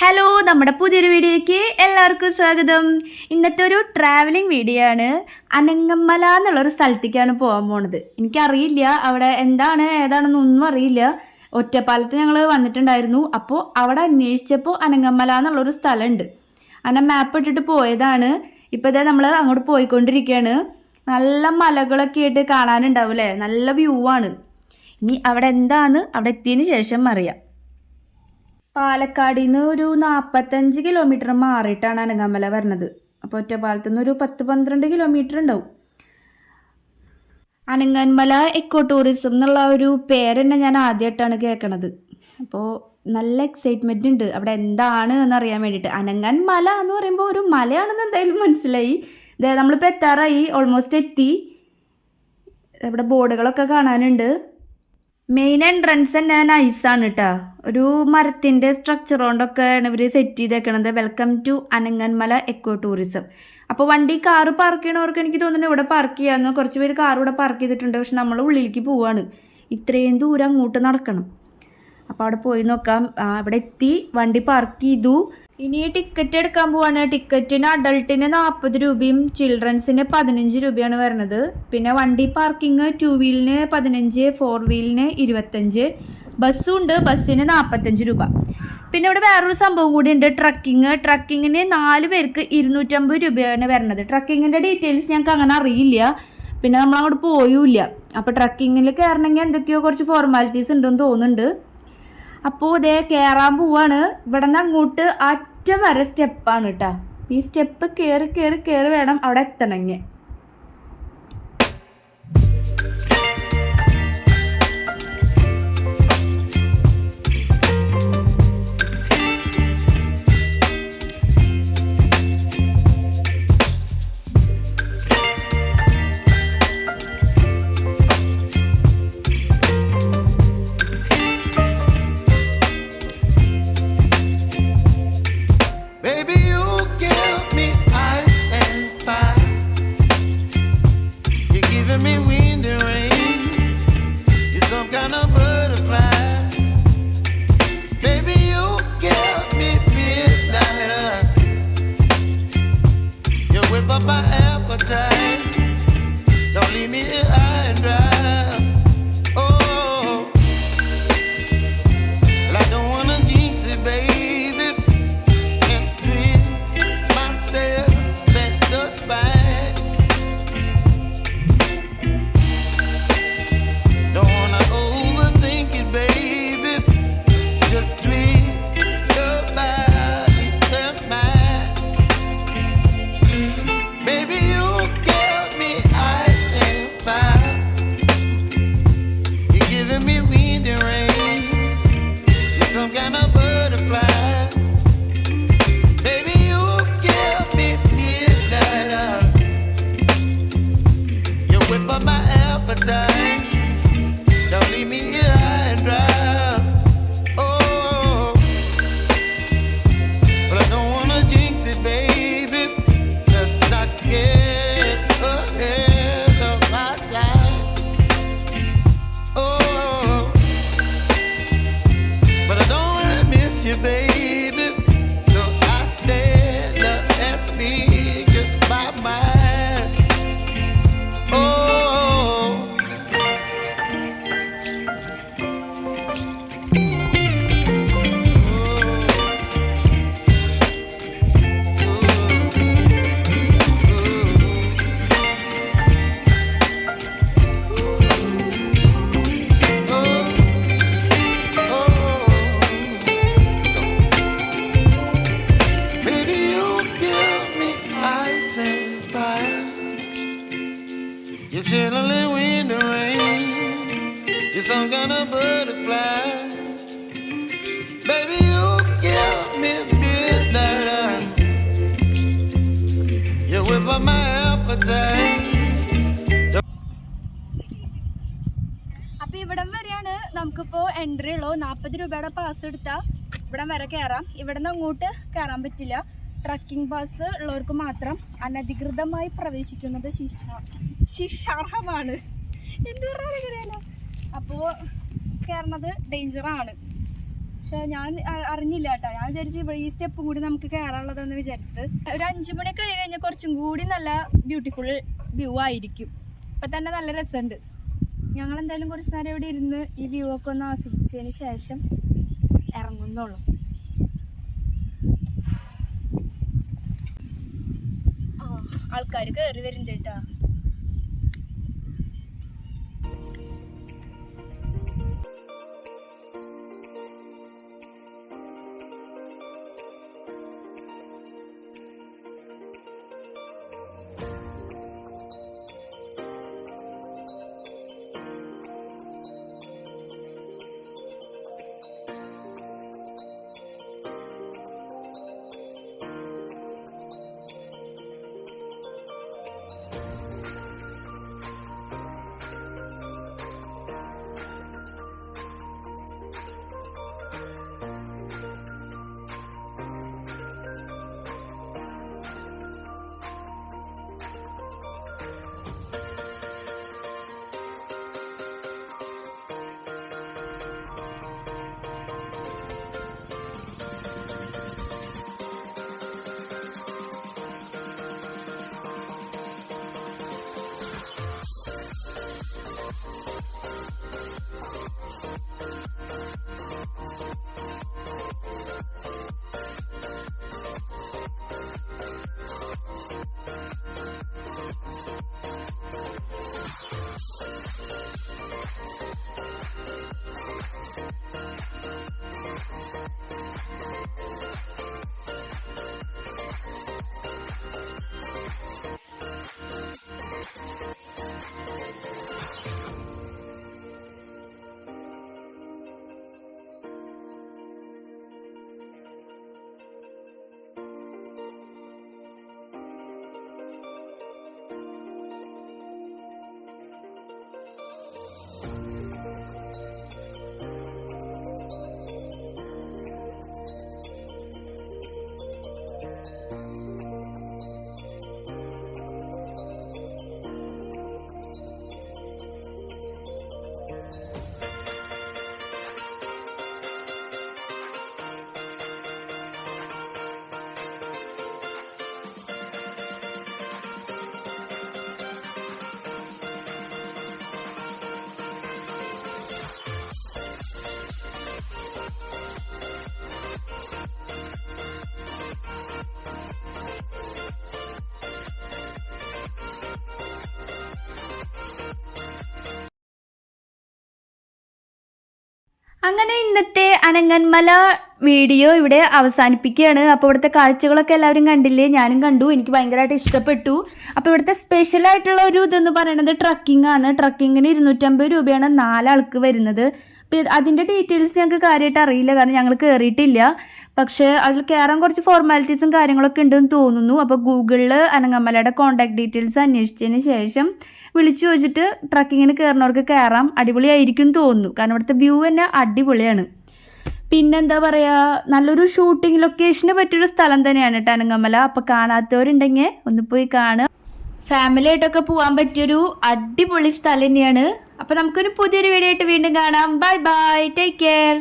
Hello, നമ്മുടെ പുതിയൊരു വീഡിയോയ്ക്ക് എല്ലാവർക്കും സ്വാഗതം. ഇന്നത്തെ ഒരു ട്രാവലിംഗ് വീഡിയോ ആണ്. അനങ്ങമല എന്നുള്ളൊരു സ്ഥലത്തേക്കാണ് പോകാൻ പോണത്. എനിക്കറിയില്ല അവിടെ എന്താണ് ഏതാണെന്നൊന്നും അറിയില്ല. ഒറ്റപ്പാലത്ത് ഞങ്ങൾ വന്നിട്ടുണ്ടായിരുന്നു. അപ്പോൾ അവിടെ അന്വേഷിച്ചപ്പോൾ അനങ്ങമല എന്നുള്ളൊരു സ്ഥലമുണ്ട്. അങ്ങനെ മാപ്പ് ഇട്ടിട്ട് പോയതാണ്. ഇപ്പോൾ ഇതേ നമ്മൾ അങ്ങോട്ട് പോയിക്കൊണ്ടിരിക്കുകയാണ്. നല്ല മലകളൊക്കെ ആയിട്ട് കാണാനുണ്ടാവും അല്ലേ, നല്ല വ്യൂ ആണ്. ഇനി അവിടെ എന്താണെന്ന് അവിടെ എത്തിയതിന് ശേഷം അറിയാം. പാലക്കാടിൽ നിന്ന് ഒരു 45 കിലോമീറ്റർ മാറിയിട്ടാണ് അനങ്ങമല വരുന്നത്. അപ്പോൾ ഒറ്റപ്പാലത്തു നിന്ന് ഒരു 10-12 കിലോമീറ്റർ ഉണ്ടാവും. അനങ്ങന്മല എക്കോ ടൂറിസം എന്നുള്ള ഒരു പേര് തന്നെ ഞാൻ ആദ്യമായിട്ടാണ് കേൾക്കണത്. അപ്പോൾ നല്ല എക്സൈറ്റ്മെൻ്റ് ഉണ്ട് അവിടെ എന്താണ് എന്നറിയാൻ വേണ്ടിയിട്ട്. അനങ്ങന്മല എന്ന് പറയുമ്പോൾ ഒരു മലയാണെന്ന് എന്തായാലും മനസ്സിലായി. നമ്മളിപ്പോൾ എത്താറായി, ഓൾമോസ്റ്റ് എത്തി. ഇവിടെ ബോർഡുകളൊക്കെ കാണാനുണ്ട്. മെയിൻ എൻട്രൻസ് തന്നെ നൈസാണ് കേട്ടോ. ഒരു മരത്തിൻ്റെ സ്ട്രക്ചർ കൊണ്ടൊക്കെയാണ് ഇവർ സെറ്റ് ചെയ്തേക്കണത്. Welcome to Ananganmala eco tourism. അപ്പോൾ വണ്ടി കാറ് പാർക്ക് ചെയ്യണവർക്ക് എനിക്ക് തോന്നുന്നു ഇവിടെ പാർക്ക് ചെയ്യാമെന്ന്. കുറച്ച് പേര് കാർ ഇവിടെ പാർക്ക് ചെയ്തിട്ടുണ്ട്. പക്ഷെ നമ്മൾ ഉള്ളിലേക്ക് പോവാണ്. ഇത്രയും ദൂരം അങ്ങോട്ട് നടക്കണം. അപ്പോൾ അവിടെ പോയി നോക്കാം. ഇവിടെ എത്തി, വണ്ടി പാർക്ക് ചെയ്തു. ഇനി ടിക്കറ്റ് എടുക്കാൻ പോവാണ്. ടിക്കറ്റിന് അഡൾട്ടിന് 40 രൂപയും ചിൽഡ്രൻസിന് 15 രൂപയാണ് വരുന്നത്. പിന്നെ വണ്ടി പാർക്കിങ് 2 വീലിന് 15, 4 വീലിന് 25. ബസ്സും ഉണ്ട്, ബസ്സിന് 45 രൂപ. പിന്നെ ഇവിടെ വേറൊരു സംഭവം കൂടി ഉണ്ട്, ട്രക്കിങ്ങിന് 4 പേർക്ക് 250 രൂപയാണ് വരുന്നത്. ട്രക്കിങ്ങിൻ്റെ ഡീറ്റെയിൽസ് ഞങ്ങൾക്ക് അങ്ങനെ അറിയില്ല. പിന്നെ നമ്മൾ അങ്ങോട്ട് പോയൂല്ല. അപ്പോൾ ട്രക്കിങ്ങിൽ കയറണമെങ്കിൽ എന്തൊക്കെയോ കുറച്ച് ഫോർമാലിറ്റീസ് ഉണ്ടെന്ന് തോന്നുന്നുണ്ട്. അപ്പോൾ ഇതേ കയറാൻ പോവാണ്. ഇവിടെ നിന്ന് അങ്ങോട്ട് അറ്റം വരെ സ്റ്റെപ്പാണ് കേട്ടോ. ഈ സ്റ്റെപ്പ് കയറി വേണം അവിടെ എത്തണമെങ്കിൽ. Some kind of butterfly, baby, you give me midnight. You whip up my appetite. അപ്പോൾ ഇവിടം വരെയാണ് നമുക്കിപ്പോൾ എൻട്രി ഉള്ളൂ. 40 രൂപയുടെ പാസ് എടുത്താൽ ഇവിടം വരെ കയറാം. ഇവിടെ നിന്ന് അങ്ങോട്ട് കയറാൻ പറ്റില്ല. ട്രക്കിംഗ് പാസ് ഉള്ളവർക്ക് മാത്രം. അനധികൃതമായി പ്രവേശിക്കുന്നത് ശിക്ഷാർഹമാണ്. എന്ത് പറഞ്ഞാൽ അപ്പോൾ കയറണത് ഡേഞ്ചറാണ്. പക്ഷെ ഞാൻ അറിഞ്ഞില്ല കേട്ടോ. ഞാൻ വിചാരിച്ചു ഈ സ്റ്റെപ്പും കൂടി നമുക്ക് കയറാനുള്ളതെന്ന് വിചാരിച്ചത്. ഒരു 5 മണിയൊക്കെ കഴിഞ്ഞാൽ കുറച്ചും കൂടി നല്ല ബ്യൂട്ടിഫുൾ വ്യൂ ആയിരിക്കും. ഇപ്പം തന്നെ നല്ല രസമുണ്ട്. ഞങ്ങളെന്തായാലും കുറച്ച് നേരം ഇവിടെ ഇരുന്ന് ഈ വ്യൂ ഒക്കെ ഒന്ന് ആസ്വദിച്ചതിന് ശേഷം ഇറങ്ങുന്നുള്ളൂ. ആൾക്കാർ കയറി വരുന്നുണ്ട് കേട്ടോ. അങ്ങനെ ഇന്നത്തെ അനങ്ങന്മല വീഡിയോ ഇവിടെ അവസാനിപ്പിക്കുകയാണ്. അപ്പോൾ ഇവിടുത്തെ കാഴ്ചകളൊക്കെ എല്ലാവരും കണ്ടില്ലേ? ഞാനും കണ്ടു. എനിക്ക് ഭയങ്കരമായിട്ട് ഇഷ്ടപ്പെട്ടു. അപ്പോൾ ഇവിടുത്തെ സ്പെഷ്യലായിട്ടുള്ള ഒരു ഇതെന്ന് പറയുന്നത് ട്രക്കിംഗ് ആണ്. ട്രക്കിങ്ങിന് 250 രൂപയാണ് 4 ആൾക്ക് വരുന്നത്. അതിൻ്റെ ഡീറ്റെയിൽസ് ഞങ്ങൾക്ക് കാര്യമായിട്ട് അറിയില്ല, കാരണം ഞങ്ങൾ കയറിയിട്ടില്ല. പക്ഷേ അതിൽ കയറാൻ കുറച്ച് ഫോർമാലിറ്റീസും കാര്യങ്ങളൊക്കെ ഉണ്ടെന്ന് തോന്നുന്നു. അപ്പോൾ ഗൂഗിളിൽ അനങ്ങമലയുടെ കോൺടാക്ട് ഡീറ്റെയിൽസ് അന്വേഷിച്ചതിന് ശേഷം വിളിച്ചു ചോദിച്ചിട്ട് ട്രക്കിങ്ങിന് കയറുന്നവർക്ക് കയറാം. അടിപൊളിയായിരിക്കും തോന്നുന്നു, കാരണം ഇവിടുത്തെ വ്യൂ തന്നെ അടിപൊളിയാണ്. പിന്നെന്താ പറയുക, നല്ലൊരു ഷൂട്ടിംഗ് ലൊക്കേഷന് പറ്റിയൊരു സ്ഥലം തന്നെയാണ് കേട്ടോ അനങ്ങമല. അപ്പോൾ കാണാത്തവരുണ്ടെങ്കിൽ ഒന്ന് പോയി കാണുക. ഫാമിലി ആയിട്ടൊക്കെ പോകാൻ പറ്റിയൊരു അടിപൊളി സ്ഥലം തന്നെയാണ്. അപ്പോൾ നമുക്കൊരു പുതിയൊരു വീഡിയോ ആയിട്ട് വീണ്ടും കാണാം. Bye bye, take care.